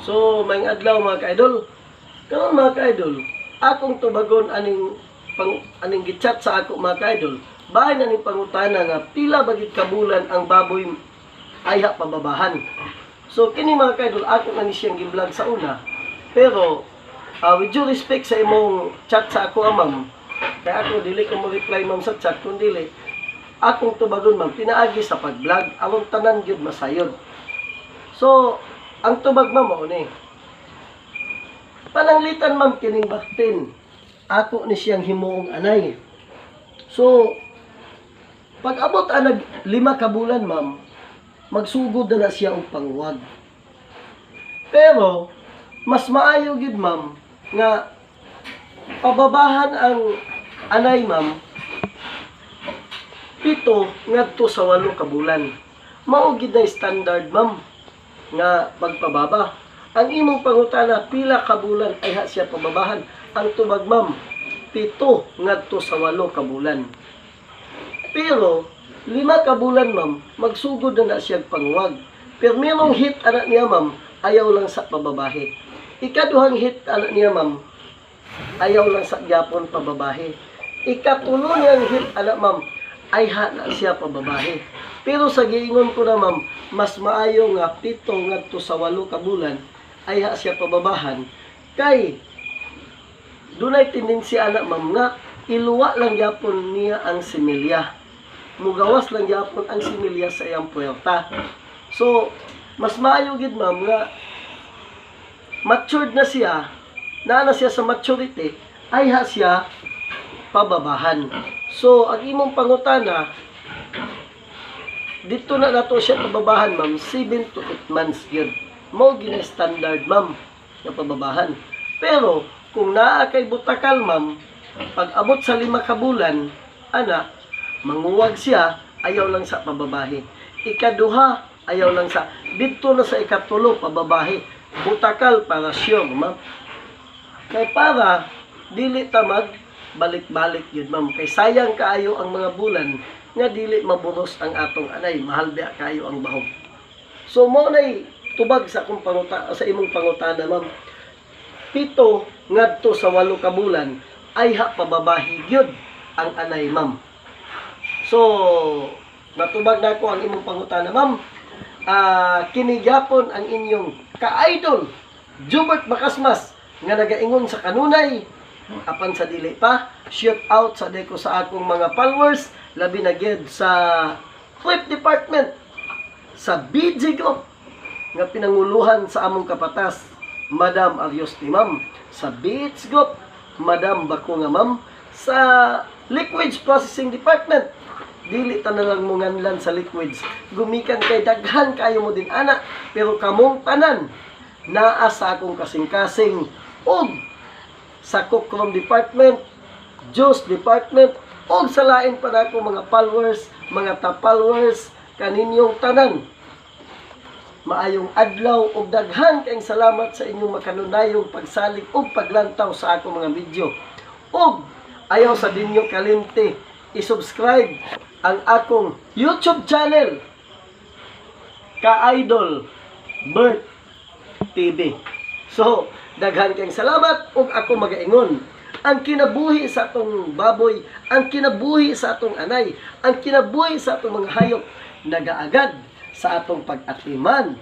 So, may adlaw mga ka-idol. Karon mga ka-idol, akong tubagon aning gichat sa ako mga ka-idol. Bahay na ni pangutana nga pila bagid kabulan ang baboy ayha pababahan. So, kini mga ka-idol, ako na ni siyang gi-vlog sa una. Pero, with due respect sa imong chat sa ako, ma'am, kaya ako dili ko mo reply ma'am sa chat, kung dili, akong tubagon ma'am, pinaagi sa pag-vlog, among tanan gyud masayod. So, ang tubag ma'am mo ni. Pananglitan ma'am kining baktin. Ako ni siyang himuong anay. So, pag abot anag 5 ka bulan ma'am, magsugod na siya og pangwag. Pero, mas maayo gid ma'am nga pababahan ang anay ma'am 7 ngadto sa 8 ka bulan. Mao gid na standard ma'am nga pagpababa. Ang imong pangutana pila ka bulan ay siya pababahan. Ang tubag ma'am 7 ngadto sa 8 ka bulan. Pero 5 ka bulan ma'am magsugod na siya pangwag. Pero merong hit anak niya ma'am ayaw lang sa pababahe. Ikaduhang hit anak niya ma'am ayaw lang sa gyapon pababahe. Ikatulo niyang hit anak ma'am ay na siya pababahe. Pero sa giingon ko na ma'am, mas maayo nga 7 ngadto sa 8 ka bulan ay siya pababahan. Kay dunay tendency anak ma'am nga iluwa lang gyapon niya ang similya. Mugawas lang gyapon ang similya sa iyang puwerta. So, mas maayo gid ma'am nga matured na siya, na siya sa maturity, ay siya pababahan. So, ang imong pangutana, dito na nato siya pababahan, ma'am, 7 to 8 months yun. Mao gina standard, ma'am, na pababahan. Pero, kung naa kay butakal, ma'am, pag abot sa 5 ka bulan, ana, manguwag siya, ayaw lang sa pababahe. Ikaduha, ayaw lang sa, dito na sa ikatulo, pababahe. Butakal para sure, ma'am. Kay para, dili tamag, balik-balik yun, ma'am. Kay sayang kaayo ang mga bulan, nga dili maburos ang atong anay, mahal biya kayo ang bahog. So mo nay tubag sa akong sa imong pangutana ma'am. 7 ngadto sa 8 ka bulan ay pababahi gyud ang anay ma'am. So natubag na ko ang imong pangutana ma'am. Kini gyapon ang inyong ka-idol Jubert Makasmas nga nagaingon sa kanunay apan sa dili pa. Shout out sa deko sa akong mga followers, labi na gyud sa Flip Department, sa BG Group nga pinanguluhan sa among kapatas Madam Ariosti ma'am, sa Beats Group Madam Bakunga ma'am, sa Liquids Processing Department, dili ta na lang munganlan sa liquids, gumikan kay daghan kayo mo din ana, pero kamong tanan naa sa akong kasing-kasing og sa Cukrom Department, Juice Department, o sa lain pa na ako mga followers, mga top followers, kaninyong tanan. Maayong adlaw o daghan kayong salamat sa inyong makanunayong pagsalig o paglantaw sa akong mga video. O ayaw sa dinyo kalimti, isubscribe ang akong YouTube channel, Ka-Idol Bert TV. So, daghan kayong salamat ug ako magaingon. Ang kinabuhi sa atong baboy, ang kinabuhi sa atong anay, ang kinabuhi sa atong mga hayop nagaagad sa atong pag-atiman.